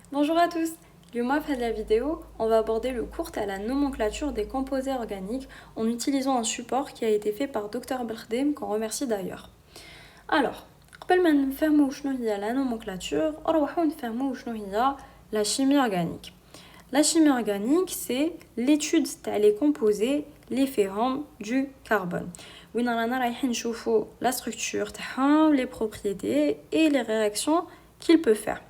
Bonjour à tous. L'UMA fait de la vidéo, on va aborder le cours à la nomenclature des composés organiques en utilisant un support qui a été fait par Dr Belkhdem, qu'on remercie d'ailleurs. Alors, قبل ما نفهموا شنو هي la nomenclature, نروحوا نفهموا شنو هي la chimie organique. La chimie organique, c'est l'étude des composés, les ferrums du carbone. وين رانا رايحين نشوفوا la structure تاعهم, les propriétés et les réactions qu'il peut faire.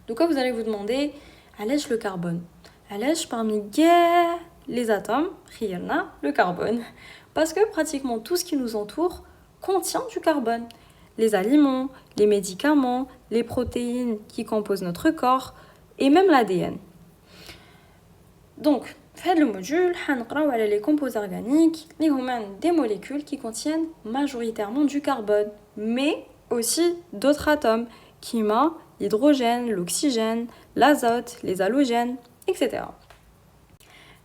Donc vous allez vous demander, allège le carbone. Allège parmi les atomes, le carbone. Parce que pratiquement tout ce qui nous entoure contient du carbone. Les aliments, les médicaments, les protéines qui composent notre corps et même l'ADN. Donc, dans le module, on va voir les composés organiques, des molécules qui contiennent majoritairement du carbone, mais aussi d'autres atomes, qui sont l'hydrogène, l'oxygène, l'azote, les halogènes, etc.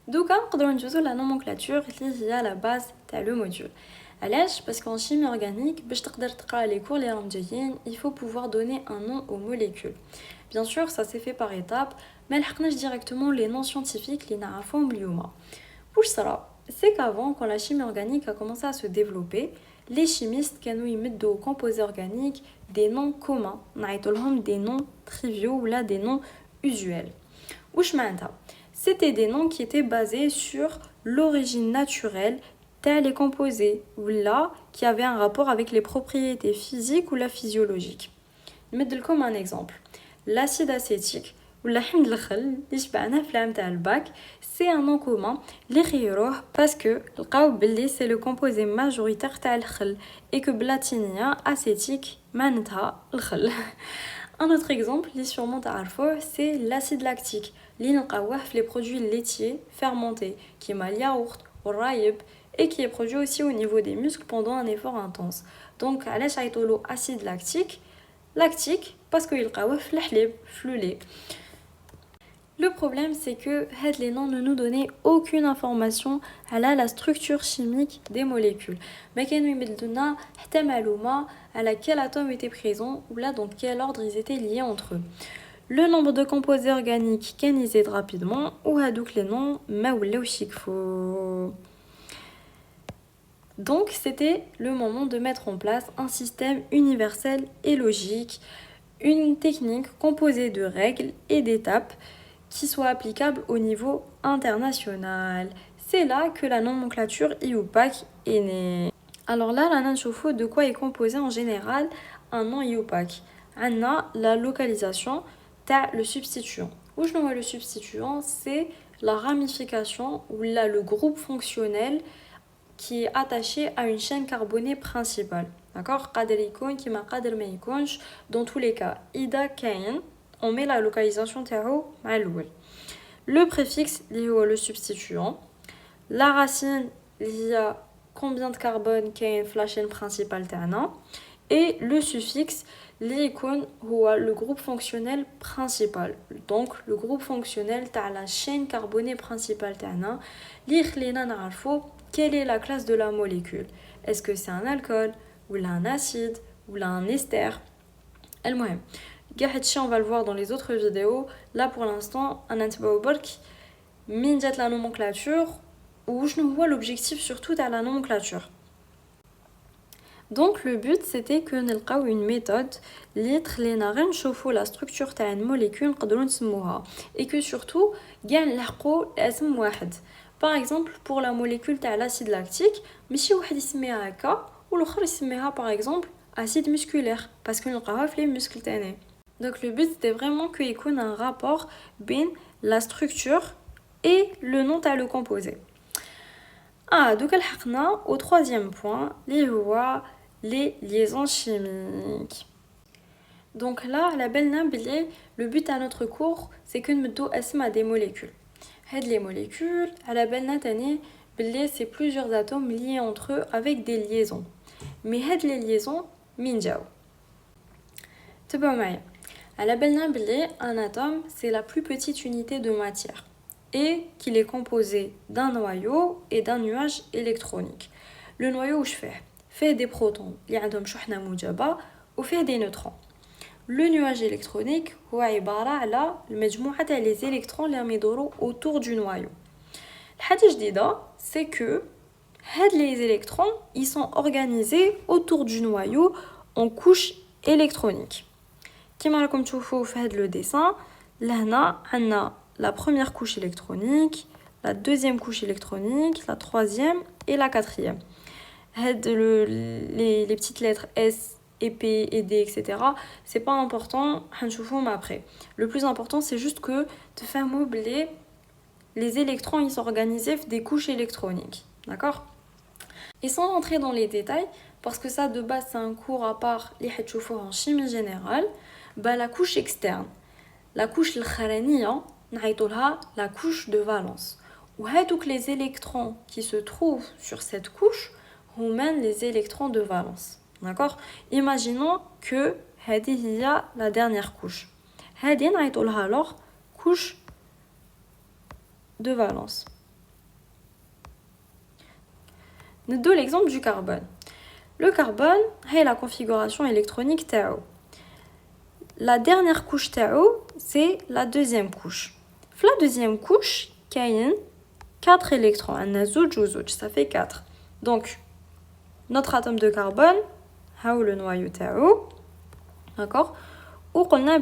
Donc, on va voir la nomenclature qui est à la base du module. علاش parce qu'en chimie organique باش تقدر تقرا les cours اللي راهم جايين il faut pouvoir donner un nom aux molécules. Bien sûr, ça s'est fait par étapes, mais لحقناش directement les noms scientifiques اللي نعرفوهم اليوم. واش صرا c'est qu'avant, quand la chimie organique a commencé à se développer, les chimistes كانوا يمدوا aux composés organiques des noms communs, نعيطوا لهم des noms triviaux ou là des noms usuels. واش معناتها C'était des noms qui étaient basés sur l'origine naturelle les composés ou là qui avaient un rapport avec les propriétés physiques ou la physiologique. Je vais vous donner un exemple. L'acide acétique ou la حمض الخل اللي شبعنا في العام تاع الباك c'est un nom commun اللي خيروه parce que لقاو بلي c'est le composé majoritaire تاع الخل et que بلاتينيا acétique معناتها الخل. Un autre exemple اللي sûrement تعرفوه c'est l'acide lactique اللي نلقاوه في les produits laitiers fermentés كيما الياغورت والرايب et qui est produit aussi au niveau des muscles pendant un effort intense. Donc, علاش عيطولو acide lactique parce qu'il يلقاوه في الحليب, في le lait. Le problème, c'est que les noms ne nous donnaient aucune information à la structure chimique des molécules. Mais كانوا يمدونا حتى معلومة à quel atome était présent ou là dans quel ordre ils étaient liés entre eux. Le nombre de composés organiques كان يزيد rapidement ou هادوك les noms ما ولاوش يكفوا. Donc, c'était le moment de mettre en place un système universel et logique, une technique composée de règles et d'étapes qui soit applicable au niveau international. C'est là que la nomenclature IUPAC est née. Alors là, la nanchoufou, de quoi est composé en général un nom IUPAC? On a la localisation, t'as le substituant. Où je vois le substituant, c'est la ramification ou là le groupe fonctionnel qui est attaché à une chaîne carbonée principale. D'accord? Dans tous les cas, ida kain, on met la localisation tao malouel. Le préfixe lié le substituant. La racine liée à combien de carbone kain la chaîne principale tana. Et le suffixe lié le groupe fonctionnel principal. Donc le groupe fonctionnel à la chaîne carbonée principale tana. Quelle est la classe de la molécule? Est-ce que c'est un alcool, ou là un acide, ou là un ester? المهم on va le voir dans les autres vidéos. Là pour l'instant, un antibiotique, min جات la nomenclature, ou je ne vois l'objectif surtout à la nomenclature. Donc le but c'était que نلقاو une méthode اللي تخلينا غير نشوفوا la structure تاع une molécule نقدروا نسموها et que surtout كاع نلحقوا اسم واحد. Par exemple, pour la molécule de l'acide lactique, ماشي واحد يسميها هكا والآخر يسميها par exemple acide musculaire parce que نلقاوها في les muscles تاني. Donc le but c'était vraiment qu'il y ait un rapport بين la structure et le nom تاع le composé. Donc لحقنا au troisième point اللي هو les liaisons chimiques. Donc là, la belle نبلي, le but à notre cours, c'est que نمدو اسماء des molécules. Les molécules, à la belle natanie, c'est plusieurs atomes liés entre eux avec des liaisons. Mais les liaisons, minjao. À la belle natanie, un atome, c'est la plus petite unité de matière et qu'il est composé d'un noyau et d'un nuage électronique. Le noyau, où je fais des protons, il y a un شحنة موجبة, ou fait des neutrons. le nuage électronique هو عبارة على المجموعة تاع les électrons اللي راهم يدوروا autour du noyau. الحاجة جديدة c'est que les électrons ils sont organisés autour du noyau en couches électroniques. كما راكم تشوفوا في هذا le dessin لهنا عندنا la première couche électronique, la deuxième couche électronique, la troisième et la quatrième. Les petites lettres S et P et D, etc. C'est pas important, après. Le plus important, c'est juste que de faire moubler les électrons, ils sont organisés des couches électroniques. D'accord ? Et sans rentrer dans les détails, parce que ça, de base, c'est un cours à part, les en chimie générale, bah, la couche externe, la couche l'kharaniya, la couche de valence. Ou les électrons qui se trouvent sur cette couche mènent les électrons de valence. D'accord ? Imaginons que il y a la dernière couche. Alors couche de valence. Nous donnons l'exemple du carbone. Le carbone, c'est la configuration électronique Tao. La dernière couche Tao, c'est la deuxième couche. La deuxième couche, il y a 4 électrons. Ça fait 4. Donc, notre atome de carbone, le noyau Tao, d'accord, où on a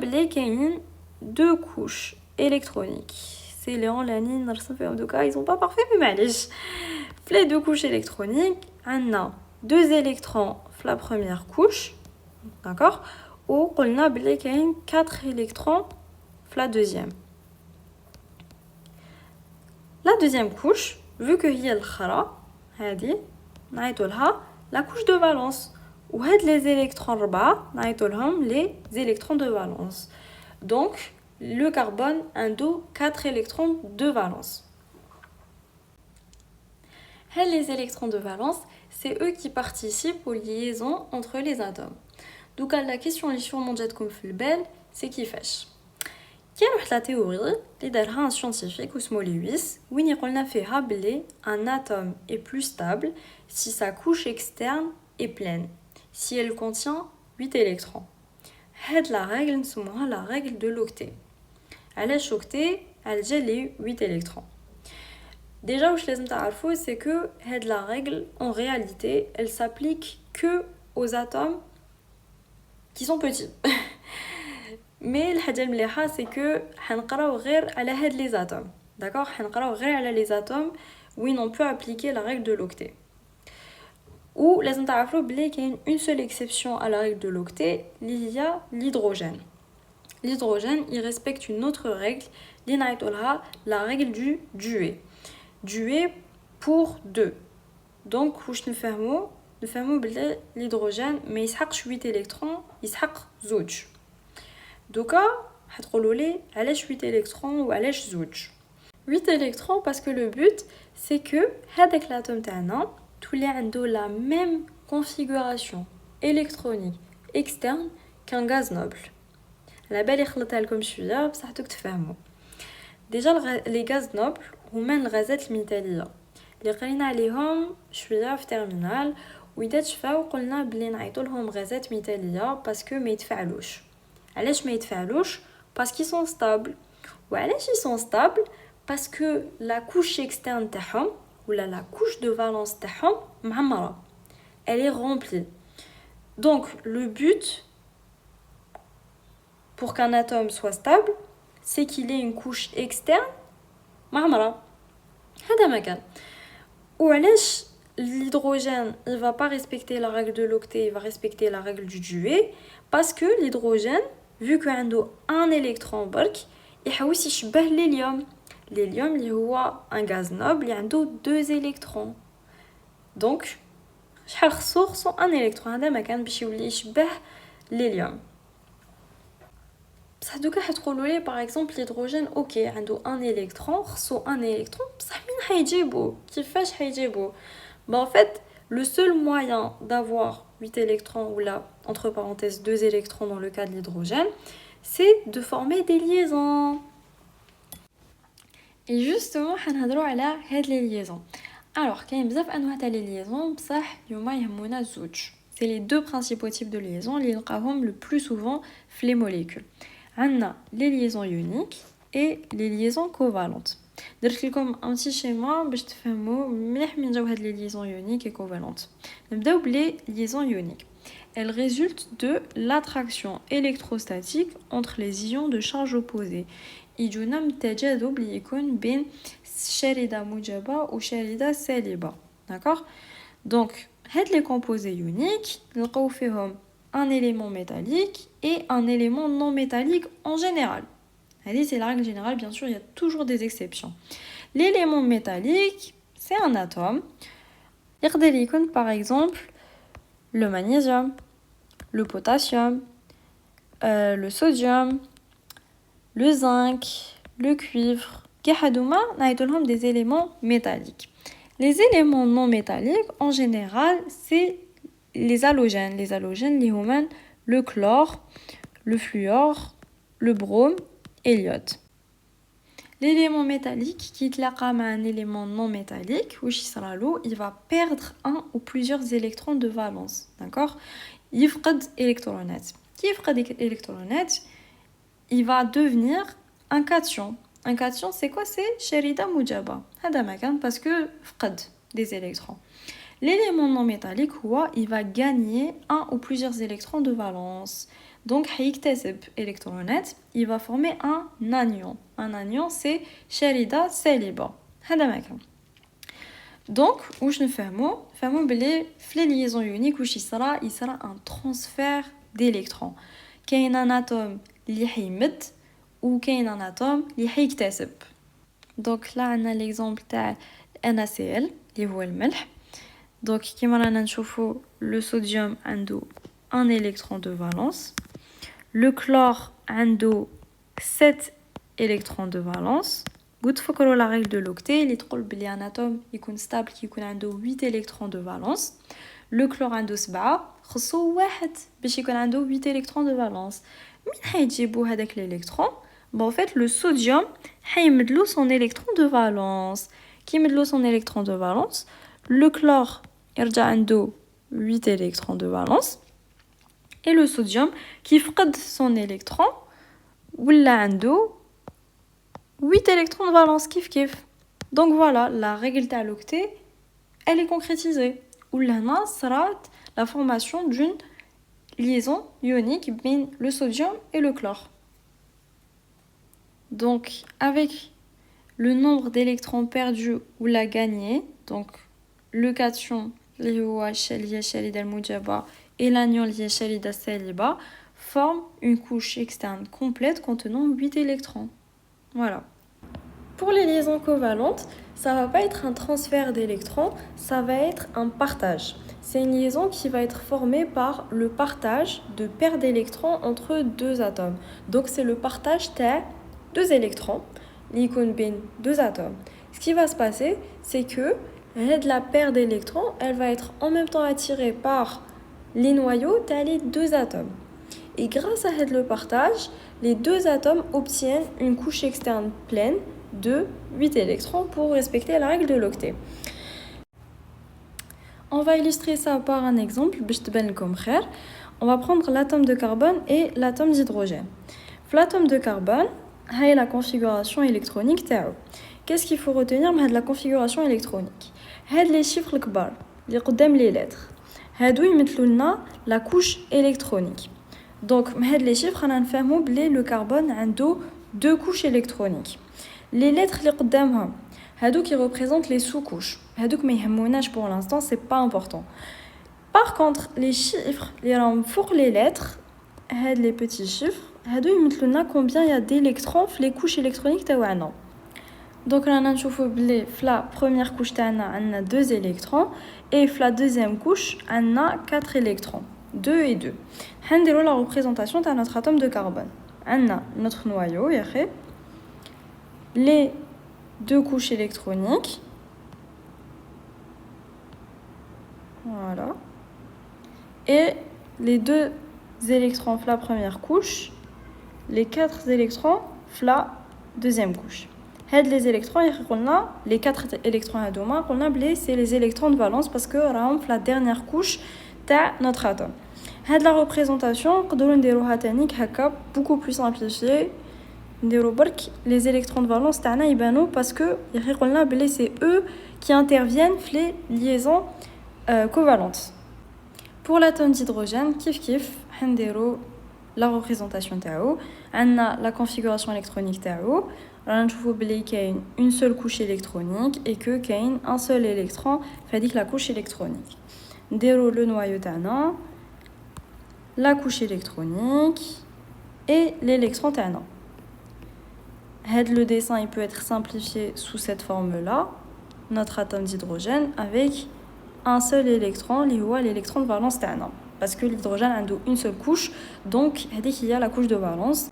deux couches électroniques. C'est Léon, Lanine, en tout cas, ils sont pas parfaits, mais malèche. Les deux couches électroniques, on a 2 électrons la première couche, d'accord, où on a 4 électrons la deuxième. La deuxième couche, vu que هي الخرا هذه نعيطوا لها la couche de valence. Ou les électrons les électrons de valence. Donc, le carbone a 4 électrons de valence. Les électrons de valence, c'est eux qui participent aux liaisons entre les atomes. Donc, la question qui est c'est qui fait. Il y a une théorie qui est un scientifique qui s'appelle Lewis, où il dit qu'un atome est plus stable si sa couche externe est pleine, si elle contient 8 électrons. Cette règle, c'est la règle de l'octet. L'octet, elle a les 8 électrons. Déjà, ce que je savoir, c'est que cette règle, en réalité, elle s'applique que aux atomes qui sont petits. Mais الحاجه المليحه c'est que حنقراو غير على هاد les atomes. D'accord, حنقراو غير على les atomes où on peut appliquer la règle de l'octet. Ou لازم تعرفوا بلي كاين une seule exception à la règle de l'octet, il y a l'hydrogène. L'hydrogène, il respecte une autre règle, اللي نعيطولها la règle du duet. Duet pour 2. Donc واش نفهموا بلي l'hydrogène ما يسحقش 8 électrons, يسحق زوج. دوكا هتقولوا لي علاش 8 électrons ou علاش زوج 8 électrons parce que le but c'est que هذاك l'atome تاعنا تولي عنده la même configuration électronique externe qu'un gaz noble. على بالي خلطتها لكم شويه بصح دوك تفهموا. ديجا les gaz nobles هما الغازات المثاليه اللي قرينا عليهم شويه في تيرمينال واذا تشفاو قلنا بلي نعيطوا لهم غازات مثاليه باسكو ما يتفاعلوش. علاش ما يتفاعلوش parce qu'ils sont stables. وعلاش ils sont stables parce que la couche externe تاعهم ولا la couche de valence تاعهم معمره, elle est remplie. Donc le but pour qu'un atome soit stable c'est qu'il ait une couche externe معمره. هذا ما كان. وعلاش l'hydrogène il va pas respecter la règle de l'octet, il va respecter la règle du duet parce que l'hydrogène vu qu'il a un électron برك يحوس يشبه l'hélium. L'hélium اللي هو un gaz noble اللي عنده 2 électrons. Donc شحال خصو un électron. هذا ما كان باش يولي يشبه l'hélium. بصح دوكا حتقولوا لي باغ اكزومبل l'hydrogène اوكي عنده un électron خصو un électron بصح مين حيجيبو كيفاش حيجيبو. En fait, le seul moyen d'avoir 8 électrons, ou là, entre parenthèses, 2 électrons dans le cas de l'hydrogène, c'est de former des liaisons. Et justement, on va parler de les liaisons. Alors, il y a beaucoup de liaisons, بصح يوما يهمونا زوج. c'est les deux principaux types de liaisons اللي نلقاهم le plus souvent في les molécules. عندنا les liaisons ioniques et les liaisons covalentes. درت لكم un petit schéma باش تفهموا مليح من جاو هاد les liaisons ioniques et covalentes. نبداو بلي liaisons ioniques. Elles résultent de l'attraction électrostatique entre les ions de charge opposée. يجونا من التجاذب اللي يكون بين شريدة موجبة وشريدة سالبة. D'accord? Donc, les composés ioniques, nous trouvons un élément métallique et un élément non métallique en général. C'est la règle générale, bien sûr, il y a toujours des exceptions. L'élément métallique, c'est un atome. Par exemple, le magnésium, le potassium, le sodium, le zinc, le cuivre. Des éléments métalliques. Les éléments non métalliques, en général, c'est les halogènes. Les halogènes, le chlore, le fluor, le brome et l'iode. L'élément métallique qui est un élément non métallique, il va perdre un ou plusieurs électrons de valence. D'accord? Il perd électronètes. Qui perd électronètes, il va devenir un cation. Un cation, c'est quoi? C'est sharida moujaba. Parce que fqad des électrons. L'élément non métallique, il va gagner un ou plusieurs électrons de valence. Donc, électronète, il va former un anion. Un anion, c'est sharida saliba. Donc, où je ne fais les liaisons ioniques, où il sera un transfert d'électrons. Il y a un atome qui est ou كاين un atome اللي حيكتسب. Donc là on a l'exemple تاع NaCl اللي هو الملح. Donc كيما رانا نشوفوا le sodium عنده un électron de valence. Le chlore عنده 7 électrons de valence. قلت فكروا la règle de l'octet اللي تقول بلي un atome يكون stable كي يكون عنده 8 électrons de valence. Le chlore عنده 7 خصو واحد باش يكون عنده 8 électrons de valence. مين حيجيبوا هذاك l'électron؟ En fait, le sodium a son électron de valence. Qui a son électron de valence? Le chlore a 8 électrons de valence. Et le sodium qui perd son électron, il a 8 électrons de valence. Kif. Donc voilà, la règle de l'octet, elle est concrétisée. Où là, sera la formation d'une liaison ionique entre le sodium et le chlore. Donc, avec le nombre d'électrons perdus ou la gagnée, donc le cation et l'anion saliba forment une couche externe complète contenant 8 électrons. Voilà. Pour les liaisons covalentes, ça va pas être un transfert d'électrons, ça va être un partage. C'est une liaison qui va être formée par le partage de paires d'électrons entre deux atomes. Donc, c'est le partage deux électrons, deux atomes. Ce qui va se passer, c'est que la paire d'électrons, elle va être en même temps attirée par les noyaux les deux atomes. Et grâce à le partage, les deux atomes obtiennent une couche externe pleine de 8 électrons pour respecter la règle de l'octet. On va illustrer ça par un exemple. On va prendre l'atome de carbone et l'atome d'hydrogène. L'atome de carbone, c'est la configuration électronique. Qu'est-ce qu'il faut retenir de la configuration électronique? C'est les chiffres كبار اللي قدام les lettres. هادو يمثلوا لنا la couche électronique. Donc هاد les chiffres انا نفهموا بلي le carbone عنده deux couches électroniques. Les lettres اللي قدامهم هادو qui représentent les sous-couches. هادوك ما يهموناش pour l'instant, c'est pas important. Par contre, les chiffres اللي راهم فوق les lettres, هاد les petits chiffres هادو يمثلوا لنا combien il y a d'électrons في les couches électroniques تاعنا. Donc là, on voit la première couche, on a 2 électrons. Et la deuxième couche, on a 4 électrons. 2 et 2. On va la représentation de notre atome de carbone. On a notre noyau, les 2 couches électroniques. Voilà. Et les 2 électrons de la première couche. Les 4 électrons de la deuxième couche. Les électrons, les 4 électrons c'est les électrons de valence parce que la dernière couche تاع notre atome. هاد la représentation نقدروا نديروها تاني هكا beaucoup plus simplifiée. نديرو برك les électrons de valence تاعنا يبانو باسكو يخي قلنا بلي c'est eux qui interviennent في les liaisons covalentes. Pour l'atome d'hydrogène كيف حنديرو la représentation تاعو. عندنا la configuration électronique تاعو. رانا نشوفو بلي كاين une seule couche électronique et que كاين un seul électron في هذيك la couche électronique. نديرو le noyau تاعنا, la couche électronique et l'électron تاعنا. Le dessin il peut être simplifié sous cette forme-là. Notre atome d'hydrogène avec un seul électron, l'électron de valence تاعنا. Parce que l'hydrogène a une seule couche, donc il y a la couche de valence.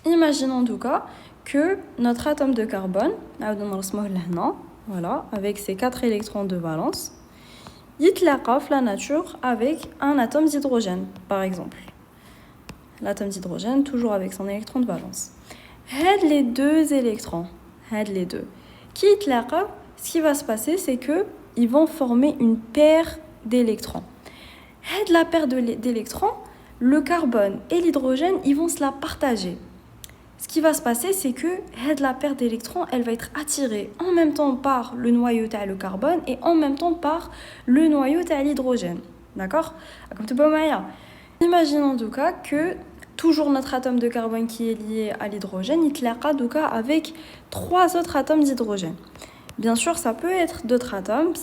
Imaginons en tout cas que notre atome de carbone, voilà, avec ses 4 électrons de valence, يتلاقى في la nature avec un atome d'hydrogène, par exemple. L'atome d'hydrogène, toujours avec son électron de valence. Les deux électrons, les deux, qui يتلاقى, ce qui va se passer, c'est qu'ils vont former une paire d'électrons. La paire d'électrons, le carbone et l'hydrogène, ils vont se la partager. Ce qui va se passer, c'est que la paire d'électrons, elle va être attirée en même temps par le noyau de le carbone et en même temps par le noyau de l'hydrogène. D'accord? Imaginons en tout cas que toujours notre atome de carbone qui est lié à l'hydrogène, il tlaqa avec 3 autres atomes d'hydrogène. Bien sûr, ça peut être d'autres atomes.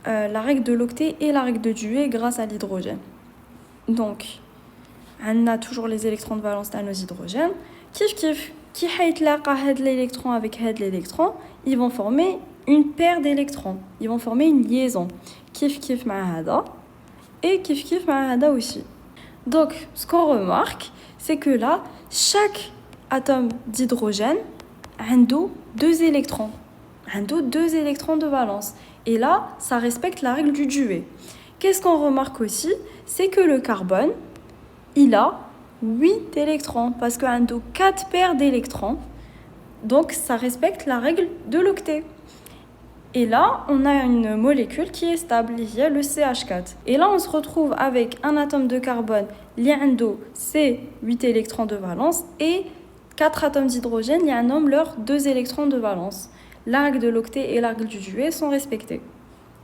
La règle de l'octet et la règle de Dewey grâce à l'hydrogène. Donc, on a toujours les électrons de valence à nos hydrogènes. Qui l'électron avec l'électron, ils vont former une paire d'électrons. Ils vont former une liaison. Kif ma'hada et kif ma'hada aussi. Donc, ce qu'on remarque, c'est que là, chaque atome d'hydrogène a 2 électrons. A 2 électrons de valence. Et là, ça respecte la règle du Dewey. Qu'est-ce qu'on remarque aussi? C'est que le carbone, il a 8 électrons, parce qu'il a 4 paires d'électrons. Donc, ça respecte la règle de l'octet. Et là, on a une molécule qui est stable, il y a le CH4. Et là, on se retrouve avec un atome de carbone, l'INDO, c'est 8 électrons de valence, et 4 atomes d'hydrogène, il y a un nombre leurs 2 électrons de valence. La règle de l'octet et la règle du Dewey sont respectées.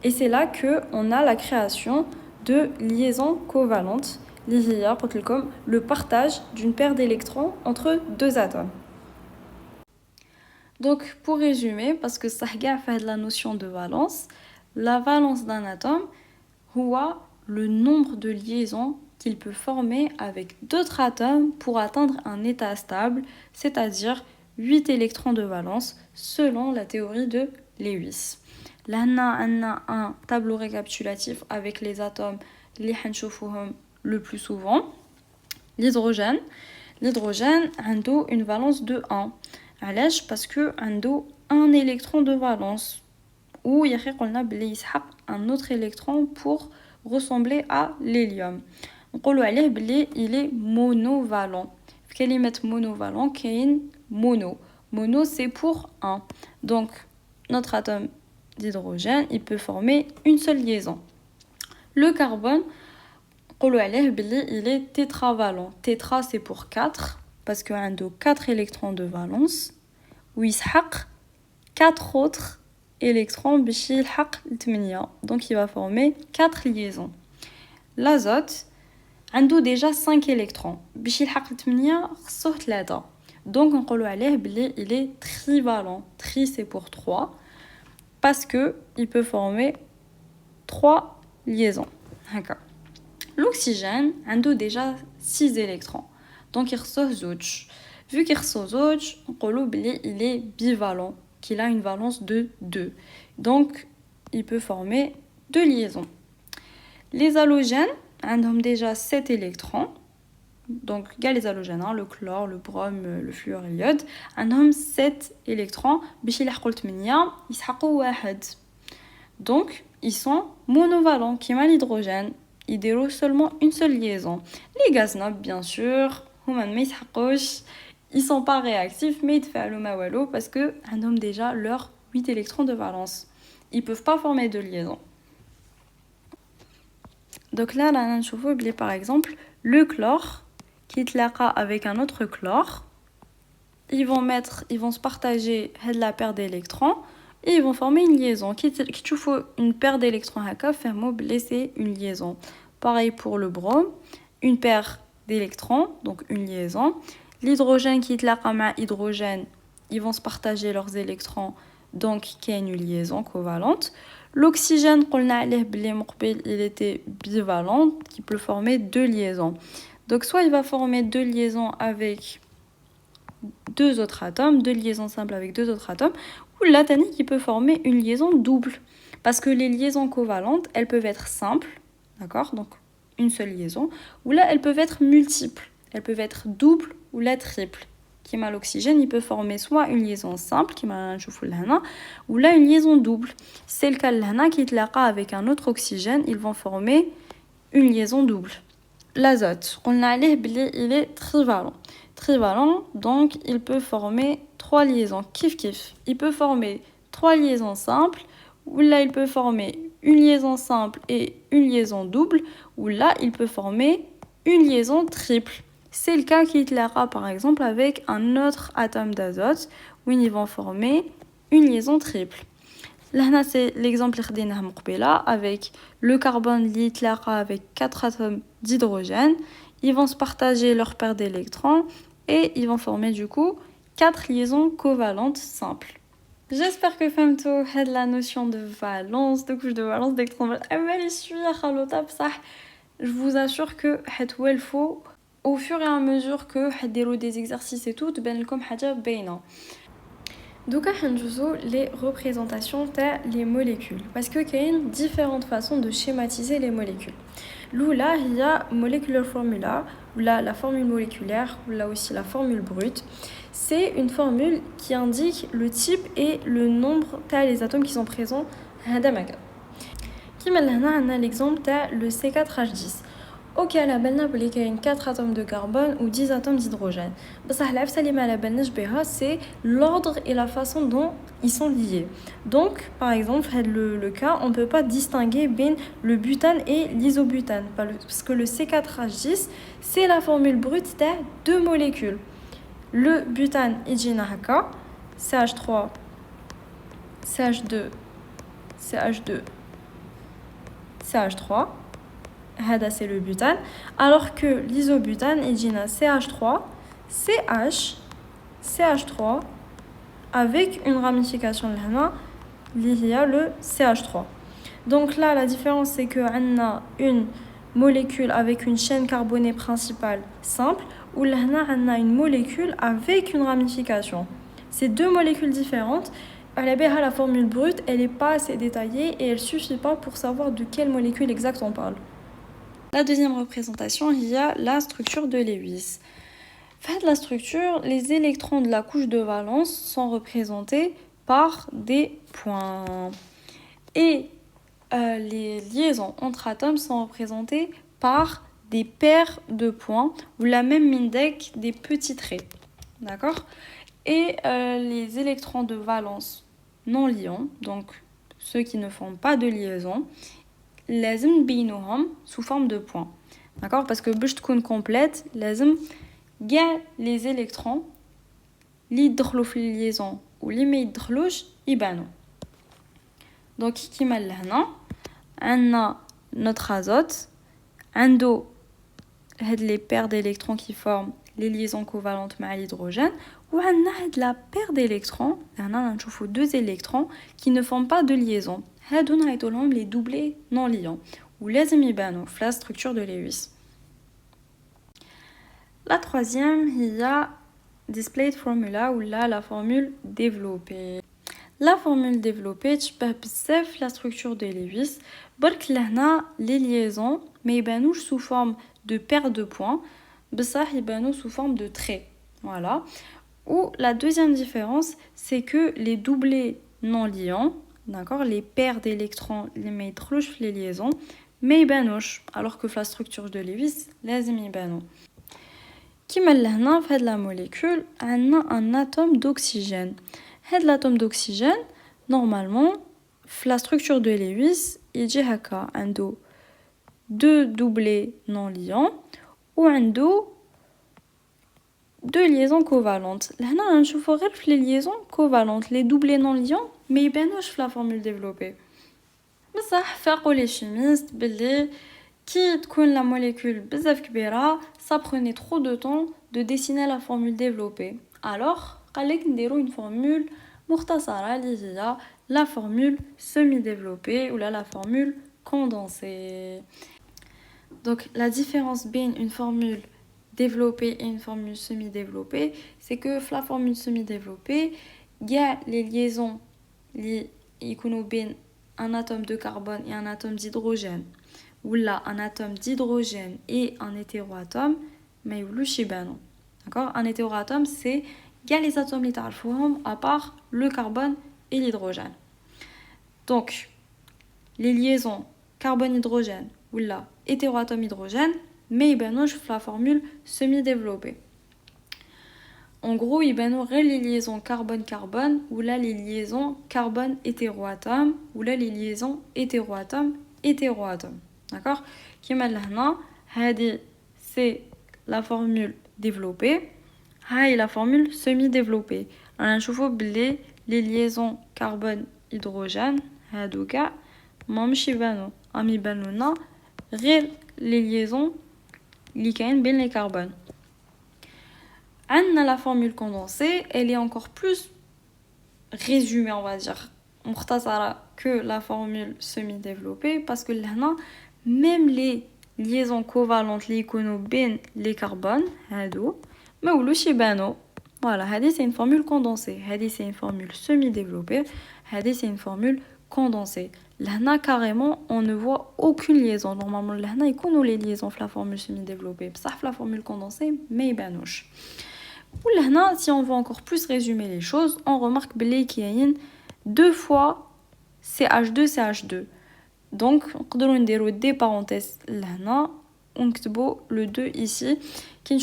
Et c'est là qu'on a la création de liaisons covalentes, comme le partage d'une paire d'électrons entre 2 atomes. Donc, pour résumer, parce que ça fait de la notion de valence, la valence d'un atome est le nombre de liaisons qu'il peut former avec d'autres atomes pour atteindre un état stable, c'est-à-dire 8 électrons de valence selon la théorie de Lewis. Là, on a un tableau récapitulatif avec les atomes le plus souvent. L'hydrogène a une valence de 1. Parce que a un électron de valence ou il y a un autre électron pour ressembler à l'hélium. Il est monovalent. Quel est monovalent? Mono, c'est pour 1. Donc, notre atome d'hydrogène, il peut former une seule liaison. Le carbone, il est tétravalent. Tétra, c'est pour 4, parce qu'il a 4 électrons de valence. Où il y a 4 autres électrons, donc il va former 4 liaisons. L'azote, a déjà 5 électrons. Donc on dit qu'il est trivalent. Tri c'est pour 3 parce qu'il peut former 3 liaisons. L'oxygène a déjà 6 électrons. Donc il reçoit zouch. Vu qu'il reçoit zouch, on dit qu'il est bivalent, qu'il a une valence de 2. Donc il peut former 2 liaisons. Les halogènes ont déjà 7 électrons. Donc, il y a les halogènes, le chlore, le brome, le fluor et l'iode. Ont 7 électrons. Donc, ils sont monovalents, qui ont l'hydrogène. Ils déroulent seulement une seule liaison. Les gaz nobles, bien sûr, ils sont pas réactifs, mais ils font parce qu'ils ont déjà leurs 8 électrons de valence. Ils peuvent pas former de liaison. Donc là, on voit par exemple le chlore qui تلاقى avec un autre chlore. Ils vont se partager la paire d'électrons et ils vont former une liaison. Qui tu faut une paire d'électrons haka, c'est une liaison. Pareil pour le brome, une paire d'électrons, donc une liaison. L'hydrogène qui تلاقى مع hydrogène, ils vont se partager leurs électrons, donc qui a une liaison covalente. L'oxygène, il était bivalent, qui peut former deux liaisons. Donc soit il va former deux liaisons avec deux autres atomes, deux liaisons simples avec deux autres atomes, ou la tanique qui peut former une liaison double. Parce que les liaisons covalentes, elles peuvent être simples, d'accord, donc une seule liaison, ou là elles peuvent être multiples, elles peuvent être doubles ou la triple. Qui m'a l'oxygène, il peut former soit une liaison simple, qui m'a ou là une liaison double. C'est le cas de qui tlaqa avec un autre oxygène, ils vont former une liaison double. L'azote, on a il est trivalent. Trivalent, donc il peut former trois liaisons. Kif kif. Il peut former trois liaisons simples, ou là il peut former une liaison simple et une liaison double, ou là il peut former une liaison triple. C'est le cas qui tlaqa par exemple avec un autre atome d'azote, où ils vont former une liaison triple. Là, c'est l'exemple avec le carbone qui tlaqa avec 4 atomes d'hydrogène. Ils vont se partager leur paire d'électrons et ils vont former du coup 4 liaisons covalentes simples. J'espère que فهمتوا هاد la notion de valence, de couche de valence, d'électrons. Je vous assure que il faut au fur et à mesure que حديروا des exercices et tout تبان لكم حاجه باينه. Donc les représentations des molécules parce que il y a différentes façons de schématiser les molécules. Là, il y a molecular formula ou là la formule moléculaire ou là aussi la formule brute. C'est une formule qui indique le type et le nombre des atomes qui sont présents dans ma gamme. Qui on a l'exemple le C4H10. Ok, à la balna il y a 4 atomes de carbone ou 10 atomes d'hydrogène. C'est l'ordre et la façon dont ils sont liés. Donc, par exemple, le cas, on ne peut pas distinguer bien le butane et l'isobutane. Parce que le C4H10, c'est la formule brute de deux molécules. Le butane, CH3, CH2, CH2, CH3. C'est le butane, alors que l'isobutane est CH3, CH, CH3 avec une ramification liée à le CH3. Donc là, la différence c'est qu'on a une molécule avec une chaîne carbonée principale simple, ou là on a une molécule avec une ramification. C'est deux molécules différentes. La formule brute, elle n'est pas assez détaillée et elle suffit pas pour savoir de quelle molécule exacte on parle. La deuxième représentation, il y a la structure de Lewis. Faites la structure, les électrons de la couche de valence sont représentés par des points. Et les liaisons entre atomes sont représentées par des paires de points ou la même mindec des petits traits. D'accord ? Et les électrons de valence non liants, donc ceux qui ne font pas de liaison, لازم بينهم sous forme de points. D'accord, parce que باش تكون complète لازم كاع les électrons اللي يدخلوا في الليزون واللي ما يدخلوش يبانوا. Donc كيما لهنا عندنا notre azote عنده هاد les paires d'électrons qui forment les liaisons covalentes مع l'hydrogène وعندنا هاد la paire d'électrons هنا نشوفوا deux électrons qui ne forment pas de liaison. هادو نعيطوا لهم les doublés non liants ولازم يبانوا في la structure de Lewis. La troisième, il y a displayed formula ou là la formule développée. La formule développée تشبه بزاف la structure de Lewis. برك لهنا les liaisons ما يبانوش sous forme de paires de points, بصح يبانوا sous forme de traits. Voilà. Ou la deuxième différence, c'est que les doublés non liants, d'accord, les paires d'électrons les ما يدخلوش في les liaisons, ما يبانوش, alors que la structure de Lewis لازم يبانوا. كيما لهنا في هاد la molécule عندنا un atome d'oxygène. هاد l'atome d'oxygène normalement في la structure de Lewis يجي هكا عنده deux doublés non liants ou عنده deux liaisons covalentes. هنا نشوفوا غير في les liaisons covalentes, les doublés non liants ما يبانوش في la formule développée. بصح فاقوا les chimistes باللي كي تكون la molécule بزاف كبيرة, ça prenait trop de temps de dessiner la formule développée. Alors, قالك نديرو une formule مختصرة اللي هي la formule semi-développée ou la formule condensée. Donc, la différence entre une formule développée et une formule semi-développée, c'est que la formule semi-développée, il y a les liaisons qui sont un atome de carbone et un atome d'hydrogène, ou là un atome d'hydrogène et un hétéroatome, mais d'accord. Un hétéroatome, c'est il y a les atomes qui à part le carbone et l'hydrogène. Donc, les liaisons carbone-hydrogène ou là hétéroatome-hydrogène, mais ils ont la formule semi-développée. En gros, ils ont les liaisons carbone-carbone ou là les liaisons carbone-hétéroatome ou là les liaisons hétéroatome-hétéroatome. D'accord? Qui m'a dit c'est la formule développée, et la formule semi-développée. On chauffe les liaisons carbone-hydrogène, هادوكا ما مش يبانو امي يبانونا غير les liaisons اللي كاين بين les carbones. عندنا la formule condensée, elle est encore plus résumée, on va dire, مختصرة que la formule semi-développée parce que là, même les liaisons covalentes اللي يكونوا بين les carbones هادو ما ولوش يبانو. Voilà, هذه c'est une formule condensée, هذه c'est une formule semi-développée, هذه c'est une formule condensée. Là, carrément, on ne voit aucune liaison. Normalement, là, il y a les liaisons dans la formule semi-développée. Ça, la formule condensée, mais il y a si on veut encore plus résumer les choses, on remarque qu'il y a deux fois CH2, CH2. Donc, on peut dire des parenthèses là, on écrit le 2 ici. Qui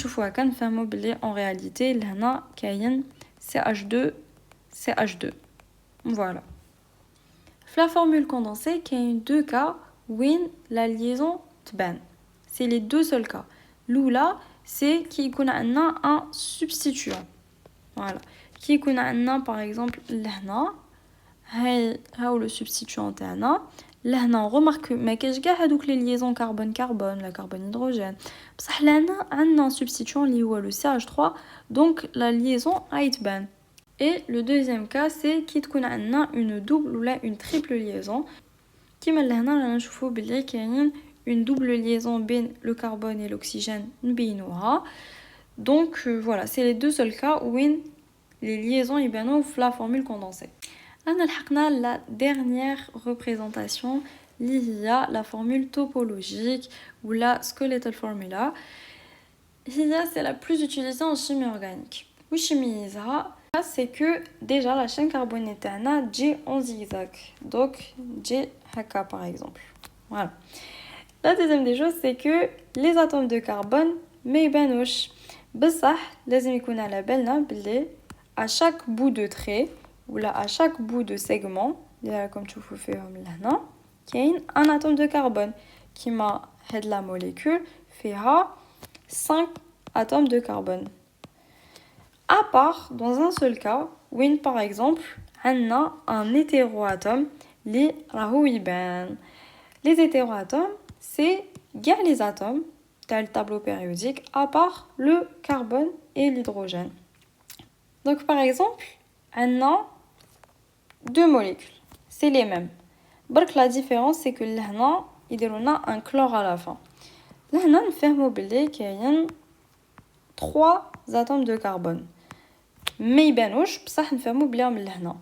en réalité, là, il y a CH2, CH2. Voilà. La formule condensée, il y a deux cas où la liaison tban. C'est les deux seuls cas. L'oula, c'est qu'il y a un substituant. Voilà. Qui y a par exemple l'hna, le substituant t'ana. L'hna, on remarque que les liaisons carbone-carbone, la carbone-hydrogène. Parce que l'hna a un substituant lié au CH3, donc la liaison a tban. Et le deuxième cas, c'est qu'il y a une double ou une triple liaison. Qui m'a une double liaison entre le carbone et l'oxygène. Donc voilà, c'est les deux seuls cas où les liaisons sont la formule condensée. On a la dernière représentation, la formule topologique ou la skeletal formula. C'est la plus utilisée en chimie organique. Ou chimie c'est que déjà la chaîne carbonée tana J en zigzag. Donc J haka par exemple. Voilà. La deuxième des choses, c'est que les atomes de carbone ما يبانوش. بصح لازم يكون على بالنا بلي à chaque bout de trait ou là à chaque bout de segment, comme تشوفوا فيهم لهنا, كاين un atome de carbone qui m'a هاد la molécule فيها 5 atomes de carbone. À part dans un seul cas, où par exemple, on a un hétéroatome, les rahouyban. Les hétéroatomes, c'est les atomes, tel le tableau périodique, à part le carbone et l'hydrogène. Donc par exemple, on a deux molécules, c'est les mêmes. Donc la différence, c'est que là, il y a un chlore à la fin. Là, on a qu'il y a 3 atomes de carbone. ما يبانوش بصح نفهموا بليهم لهنا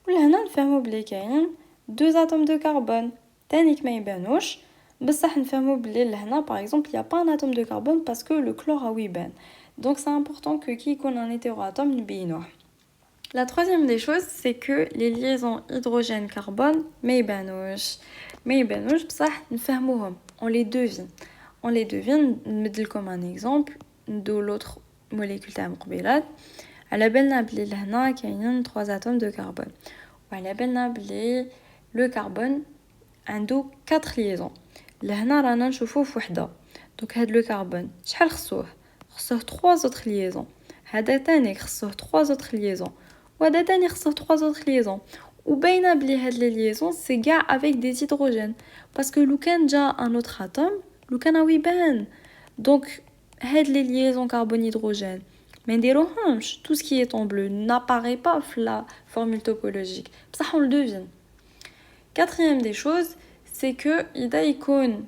ولهنا نفهموا بلي كاين 2 atomes de carbone تانيك ما يبانوش بصح نفهموا بلي لهنا par exemple il y a pas un atome de carbone parce que le chlore a يبان. Donc c'est important que qui يكون un hétéroatome نبينوه. La troisième des choses, c'est que les liaisons hydrogène-carbone ما يبانوش بصح نفهموهم. On les devine نمدلكم un exemple de l'autre molécule تاع مقبلات. على بالنا بلي لهنا كاينين 3 atomes de carbone. وعلى بالنا بلي le carbone عنده 4 liaisons. لهنا رانا نشوفوه فوحده. دونك هاد لو كربون شحال خصوه 3 autres liaisons. هذا تاني خصوه 3 autres liaisons. وهذا تاني خصوه 3 autres liaisons. وباينه بلي هاد لي liaisons سي كاع avec des hydrogènes parce que لو كان جا un autre atome لو كان يبان. دونك هاد لي liaisons carbone hydrogène ما نديروهمش. tout ce qui est en bleu n'apparaît pas في la formule topologique بصح on le devine. Quatrième des choses, c'est que إذا يكون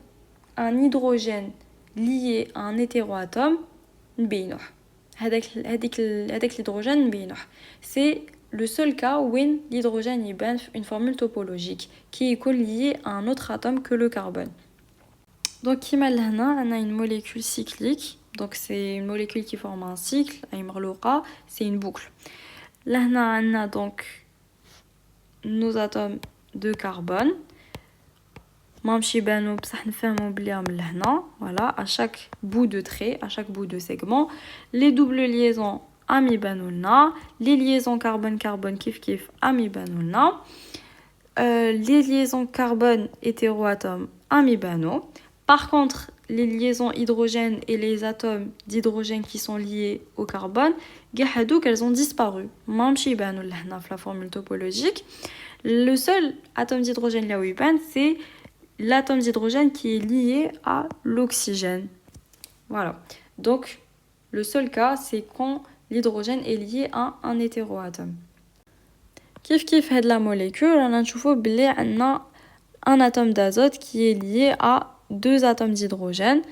un hydrogène lié à un hétéroatome نبينوه. هذاك l'hydrogène نبينوه. C'est le seul cas où l'hydrogène يبان une formule topologique qui est lié à un autre atome que le carbone. Donc كيما لهنا on a une molécule cyclique. Donc c'est une molécule qui forme un cycle, c'est une boucle. Là on a donc nos atomes de carbone. مامشي بانو بصح نفهموا بليهم لهنا. Voilà, à chaque bout de trait, à chaque bout de segment, les doubles liaisons ام يبانو لنا, les liaisons carbone-carbone كيف ام يبانو لنا, les liaisons carbone hétéroatomes ام يبانو. Par contre, les liaisons hydrogène et les atomes d'hydrogène qui sont liés au carbone, elles ont disparu. مامشي يبانو لهنا في la formule topologique. Le seul atome d'hydrogène là où il peint, c'est l'atome d'hydrogène qui est lié à l'oxygène. Voilà. Donc, le seul cas, c'est quand l'hydrogène est lié à un hétéroatome. Kif had la molécule, on a un atome d'azote qui est lié à 2 atomes d'hydrogène,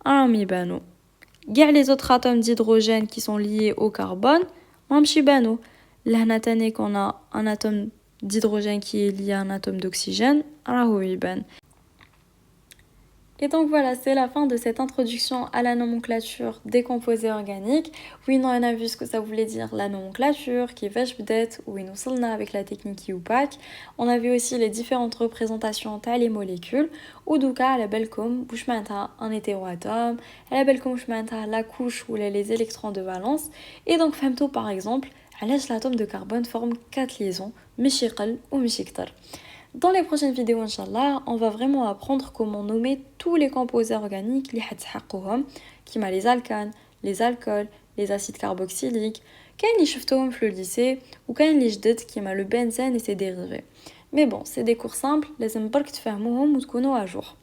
un amibano. Les autres atomes d'hydrogène qui sont liés au carbone, mamshibano. Là, on a un atome d'hydrogène qui est lié à un atome d'oxygène, rahuiban. Et donc voilà, c'est la fin de cette introduction à la nomenclature des composés organiques. Oui, on a vu ce que ça voulait dire la nomenclature, qui est peut-être, ou nous sommes avec la technique IUPAC. On a vu aussi les différentes représentations des les molécules. Ou du cas, la belle comme un hétéroatome, la belle comme la couche ou les électrons de valence. Et donc, femto par exemple, l'atome de carbone forme 4 liaisons, michikal ou michiktar. Dans les prochaines vidéos, Inch'Allah, on va vraiment apprendre comment nommer tous les composés organiques qui sont les alcanes, les alcools, les acides carboxyliques, qui sont les lycée ou qui sont le benzène et ses dérivés. Mais bon, c'est des cours simples, les embarques de faire ou à jour.